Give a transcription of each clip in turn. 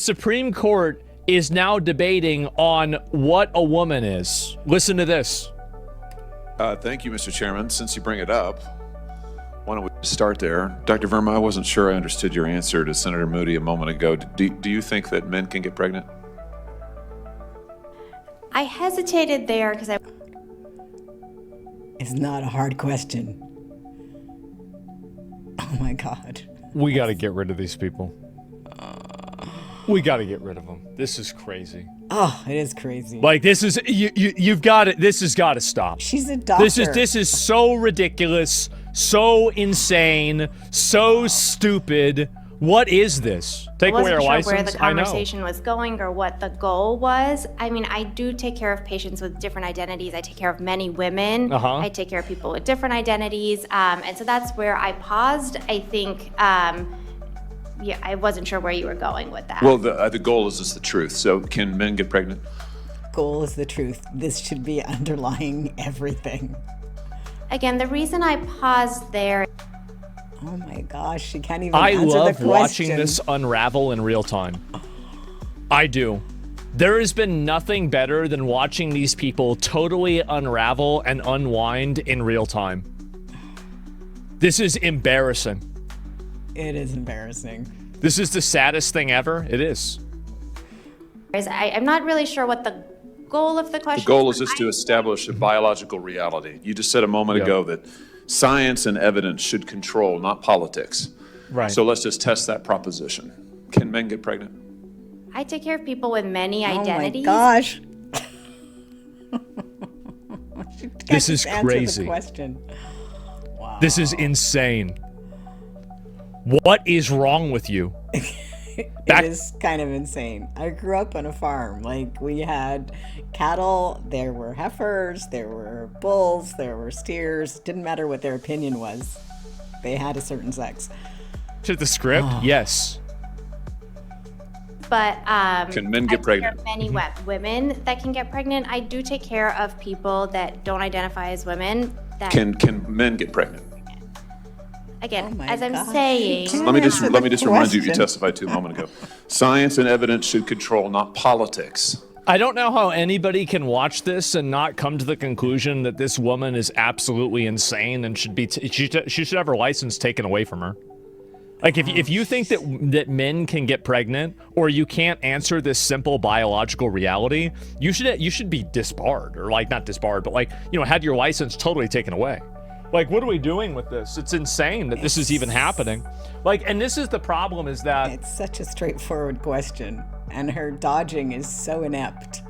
Supreme Court is now debating on what a woman is. Listen to this. Thank you, Mr. Chairman. Since you bring it up, why don't we start there? Dr. Verma, I wasn't sure I understood your answer to Senator Moody a moment ago. Do you think that men can get pregnant? I hesitated there because I... It's not a hard question. Oh my God. We got to get rid of these people. We got to get rid of them. This is crazy. Oh, it is crazy. Like, this is, you've got it. This has got to stop. She's a doctor. This is so ridiculous, so insane, so stupid. What is this? Take away our license? I wasn't sure where the conversation was going or what the goal was. I mean, I do take care of patients with different identities. I take care of many women. I take care of people with different identities. And so that's where I paused. I think, yeah, I wasn't sure where you were going with that. Well, the goal is the truth. So can men get pregnant? Goal is the truth. This should be underlying everything. Again, the reason I paused there... Oh my gosh, she can't even answer the question. I love watching this unravel in real time. I do. There has been nothing better than watching these people totally unravel and unwind in real time. This is embarrassing. It is embarrassing. This is the saddest thing ever. It is. I'm not really sure what the goal of the question is. The goal is just to establish a biological reality. You just said a moment ago that science and evidence should control, not politics. Right. So let's just test that proposition. Can men get pregnant? I take care of people with many identities. Oh my gosh. This is crazy. The question. Wow. This is insane. What is wrong with you? It is kind of insane. I grew up on a farm. Like, we had cattle, there were heifers, there were bulls, there were steers. Didn't matter what their opinion was. They had a certain sex. To the script? Yes. But can men get pregnant? There are many women that can get pregnant. I do take care of people that don't identify as women. That Can men get pregnant? Again, as I'm saying... Let me just remind you testified to a moment ago. Science and evidence should control, not politics. I don't know how anybody can watch this and not come to the conclusion that this woman is absolutely insane and should be she should have her license taken away from her. Like, if you think that men can get pregnant, or you can't answer this simple biological reality, you should be disbarred, or like not disbarred, but like, you know, had your license totally taken away. Like, what are we doing with this? It's insane that this is even happening. Like, and this is the problem, is that... It's such a straightforward question, and her dodging is so inept.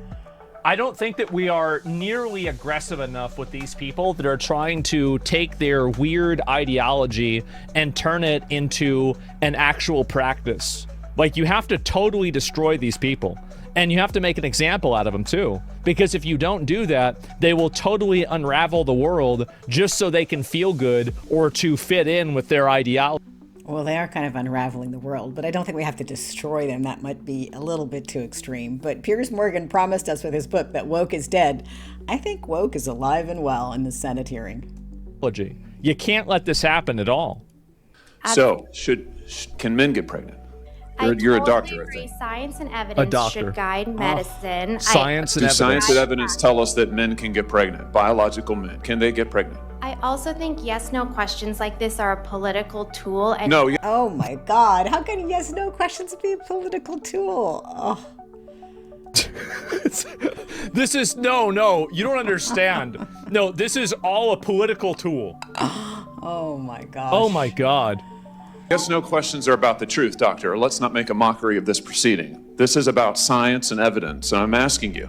I don't think that we are nearly aggressive enough with these people that are trying to take their weird ideology and turn it into an actual practice. Like, you have to totally destroy these people. And you have to make an example out of them too. Because if you don't do that, they will totally unravel the world just so they can feel good or to fit in with their ideology. Well, they are kind of unraveling the world, but I don't think we have to destroy them. That might be a little bit too extreme. But Piers Morgan promised us with his book that woke is dead. I think woke is alive and well in the Senate hearing. You can't let this happen at all. So, can men get pregnant? You're a doctor, I think. Science and evidence should guide medicine. Science and evidence. Science and evidence tell us that men can get pregnant? Biological men. Can they get pregnant? I also think yes/no questions like this are a political tool. And no. Oh my God! How can yes/no questions be a political tool? Oh. This is no. You don't understand. No, this is all a political tool. Oh my God. Oh my God. Yes/no questions are about the truth, doctor. Let's not make a mockery of this proceeding. This is about science and evidence, and I'm asking you.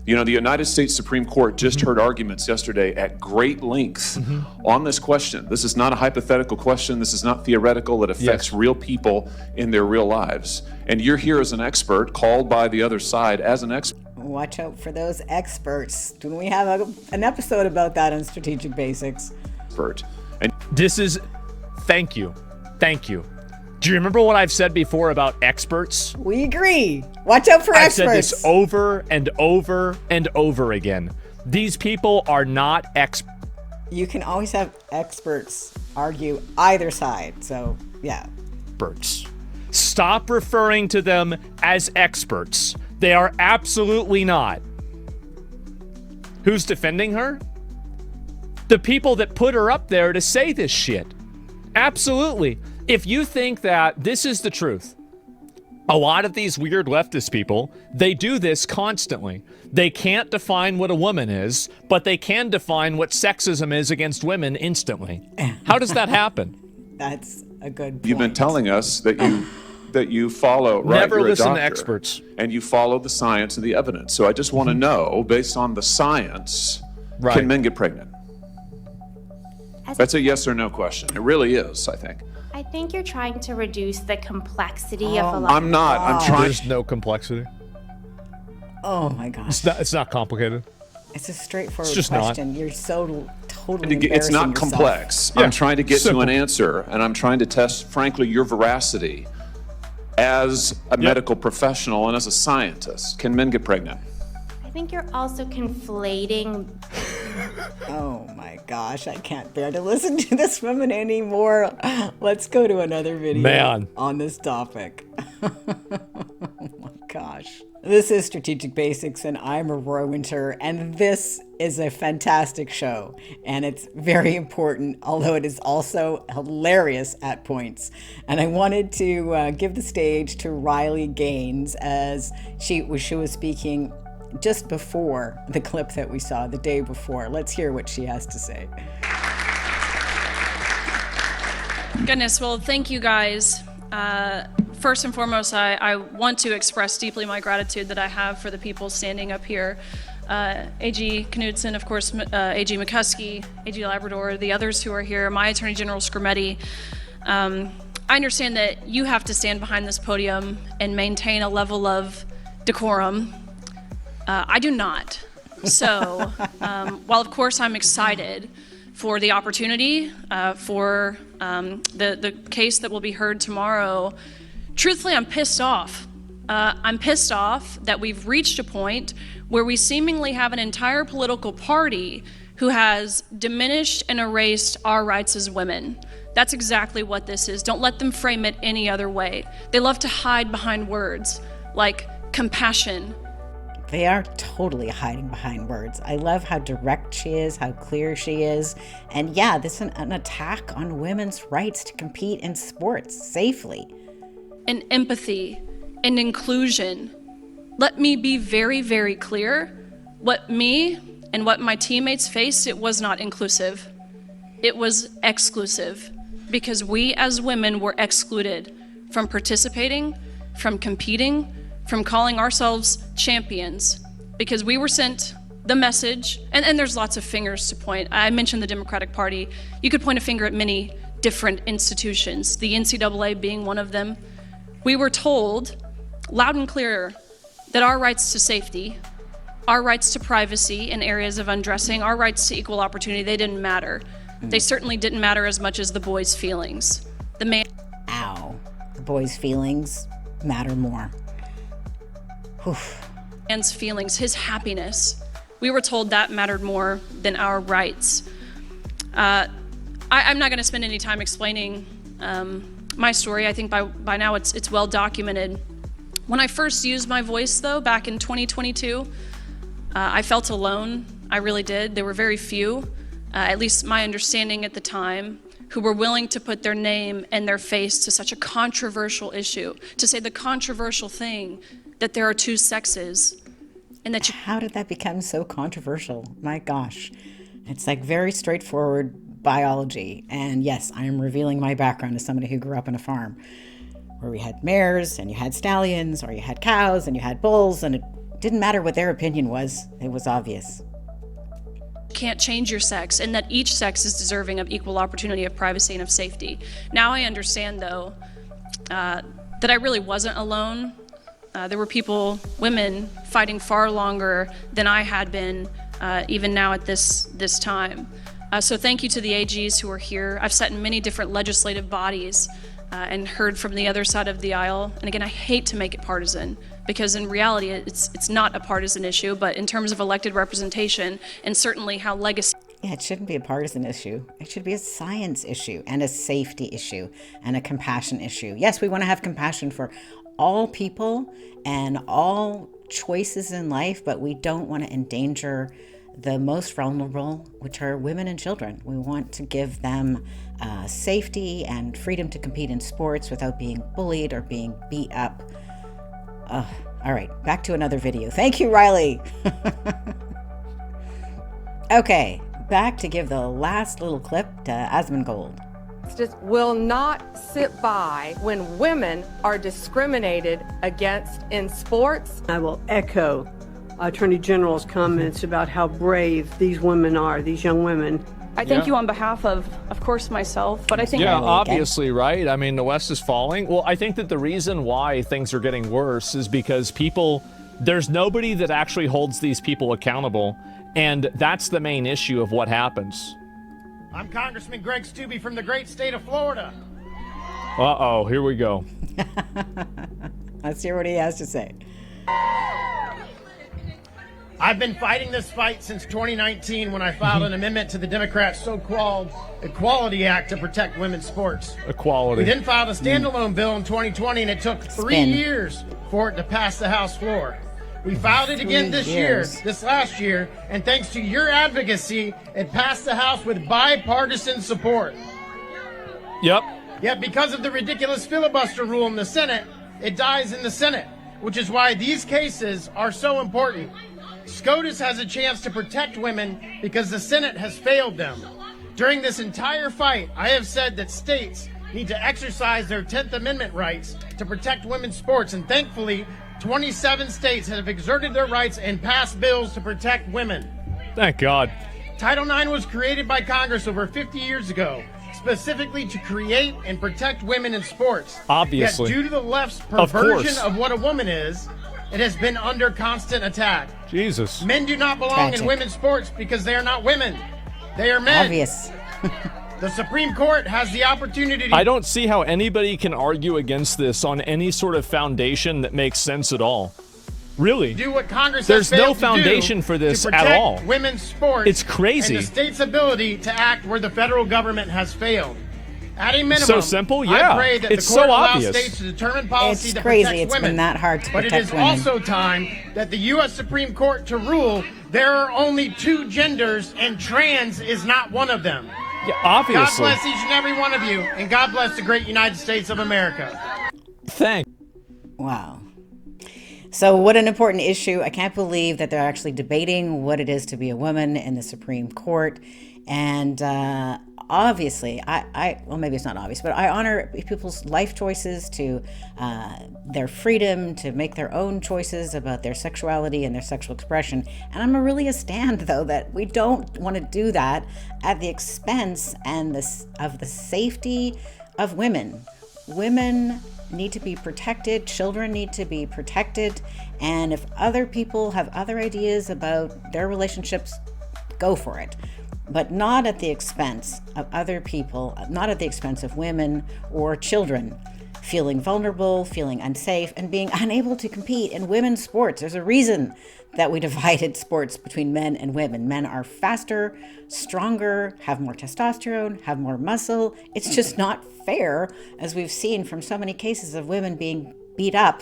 You know, the United States Supreme Court just heard arguments yesterday at great length on this question. This is not a hypothetical question. This is not theoretical. It affects real people in their real lives. And you're here as an expert, called by the other side as an expert. Watch out for those experts. Don't we have an episode about that on Strategic Basics? And this is... Thank you. Do you remember what I've said before about experts? We agree. Watch out for experts. I've said this over and over and over again. These people are not experts. You can always have experts argue either side. So, yeah. Experts. Stop referring to them as experts. They are absolutely not. Who's defending her? The people that put her up there to say this shit. Absolutely. If you think that this is the truth, a lot of these weird leftist people, they do this constantly. They can't define what a woman is, but they can define what sexism is against women instantly. How does that happen? That's a good point. You've been telling us that you follow, right? Never you're a listen to doctor, experts. and you follow the science and the evidence. So I just want to know, based on the science, Right. can men get pregnant? That's a yes or no question. It really is, I think. I think you're trying to reduce the complexity of a lot. I'm not. I'm trying. There's no complexity. Oh my gosh. It's not complicated. It's a straightforward just not. question. You're so totally It's not embarrassing yourself. complex. Yeah, I'm trying to get simple. to an answer, and I'm trying to test, frankly, your veracity as a medical professional and as a scientist. Can men get pregnant? I think you're also conflating. Oh my gosh, I can't bear to listen to this woman anymore. Let's go to another video on this topic. Oh my gosh. This is Strategic Basics, and I'm Aurora Winter, and this is a fantastic show, and it's very important, although it is also hilarious at points. And I wanted to give the stage to Riley Gaines as she was speaking just before the clip that we saw the day before. Let's hear what she has to say. Goodness, well, thank you guys. First and foremost, I want to express deeply my gratitude that I have for the people standing up here. AG Knudsen, of course, AG McCuskey, AG Labrador, the others who are here, my Attorney General Skrmetti. I understand that you have to stand behind this podium and maintain a level of decorum. I do not. So, while of course I'm excited for the opportunity, for the case that will be heard tomorrow, truthfully, I'm pissed off. I'm pissed off that we've reached a point where we seemingly have an entire political party who has diminished and erased our rights as women. That's exactly what this is. Don't let them frame it any other way. They love to hide behind words like compassion. They are totally hiding behind words. I love how direct she is, how clear she is. And yeah, this is an attack on women's rights to compete in sports safely. And empathy and inclusion. Let me be very, very clear. What me and what my teammates faced, it was not inclusive. It was exclusive, because we as women were excluded from participating, from competing, from calling ourselves champions, because we were sent the message, and there's lots of fingers to point. I mentioned the Democratic Party. You could point a finger at many different institutions, the NCAA being one of them. We were told loud and clear that our rights to safety, our rights to privacy in areas of undressing, our rights to equal opportunity, they didn't matter. They certainly didn't matter as much as the boys' feelings. Ow. The boys' feelings matter more. Man's feelings, his happiness. We were told that mattered more than our rights. I'm not going to spend any time explaining my story. I think by now it's well documented. When I first used my voice, though, back in 2022, I felt alone. I really did. There were very few, at least my understanding at the time, who were willing to put their name and their face to such a controversial issue, to say the controversial thing that there are two sexes, and that How did that become so controversial? My gosh. It's like very straightforward biology. And yes, I am revealing my background as somebody who grew up on a farm where we had mares and you had stallions, or you had cows and you had bulls, and it didn't matter what their opinion was. It was obvious. can't change your sex, and that each sex is deserving of equal opportunity, of privacy, and of safety. Now I understand, though, that I really wasn't alone. There were people, women, fighting far longer than I had been, even now at this time. So thank you to the AGs who are here. I've sat in many different legislative bodies and heard from the other side of the aisle. And again, I hate to make it partisan, because in reality, it's not a partisan issue, but in terms of elected representation and certainly how legacy. Yeah, it shouldn't be a partisan issue. It should be a science issue and a safety issue and a compassion issue. Yes, we want to have compassion for all people and all choices in life, but we don't want to endanger the most vulnerable, which are women and children. We want to give them safety and freedom to compete in sports without being bullied or being beat up. All right, back to another video. Thank you, Riley. Okay, back to give the last little clip to Asmongold. Just will not sit by when women are discriminated against in sports. I will echo Attorney General's comments about how brave these women are, these young women. I thank you on behalf of course, myself, but I think... Yeah, obviously, right? I mean, the West is falling. Well, I think that the reason why things are getting worse is because there's nobody that actually holds these people accountable, and that's the main issue of what happens. I'm Congressman Greg Steube from the great state of Florida. Uh-oh, here we go. Let's hear what he has to say. I've been fighting this fight since 2019 when I filed an amendment to the Democrats' so-called Equality Act to protect women's sports. Equality. We then filed a standalone bill in 2020, and it took 3 years for it to pass the House floor. We filed it again this last year, and thanks to your advocacy, it passed the House with bipartisan support. Yep. Yet because of the ridiculous filibuster rule in the Senate, it dies in the Senate, which is why these cases are so important. SCOTUS has a chance to protect women because the Senate has failed them. During this entire fight, I have said that states need to exercise their 10th Amendment rights to protect women's sports, and thankfully, 27 states have exerted their rights and passed bills to protect women. Thank God. Title IX was created by Congress over 50 years ago, specifically to create and protect women in sports. Obviously. Yet due to the left's perversion of what a woman is, it has been under constant attack. Jesus. Men do not belong in women's sports because they are not women. They are men. Obvious. The Supreme Court has the opportunity to... I don't see how anybody can argue against this on any sort of foundation that makes sense at all. Really. Do what Congress There's has no failed foundation to do for this to at all. protect women's sports. It's crazy. And the state's ability to act where the federal government has failed. At a minimum, so simple, yeah. I pray that it's the court so allows obvious. states to determine policy It's that crazy. protects It's women. been that hard to but protect women. But it is also time that the U.S. Supreme Court to rule there are only 2 genders and trans is not one of them. Yeah, obviously. God bless each and every one of you, and God bless the great United States of America. Thanks. Wow. So what an important issue. I can't believe that they're actually debating what it is to be a woman in the Supreme Court. And obviously, well, maybe it's not obvious, but I honor people's life choices, to their freedom to make their own choices about their sexuality and their sexual expression. And I'm really a stand, though, that we don't want to do that at the expense of the safety of women. Women need to be protected, children need to be protected, and if other people have other ideas about their relationships, go for it. But not at the expense of other people, not at the expense of women or children feeling vulnerable, feeling unsafe, and being unable to compete in women's sports. There's a reason that we divided sports between men and women. Men are faster, stronger, have more testosterone, have more muscle. It's just not fair, as we've seen from so many cases of women being beat up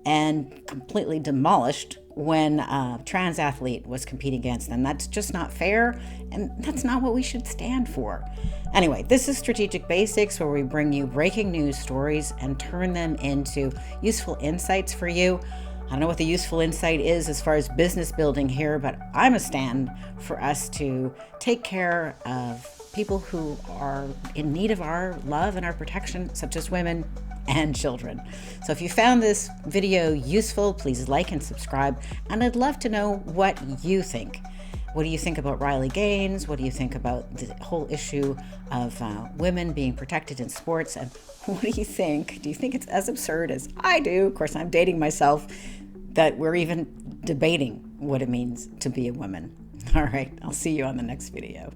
and completely demolished when a trans athlete was competing against them. That's just not fair, and that's not what we should stand for. Anyway, this is Strategic Basics, where we bring you breaking news stories and turn them into useful insights for you. I don't know what the useful insight is as far as business building here, but I'm a stand for us to take care of people who are in need of our love and our protection, such as women and children. So if you found this video useful, please like and subscribe. And I'd love to know what you think. What do you think about Riley Gaines? What do you think about the whole issue of women being protected in sports? And what do you think? Do you think it's as absurd as I do? Of course, I'm dating myself, that we're even debating what it means to be a woman. All right, I'll see you on the next video.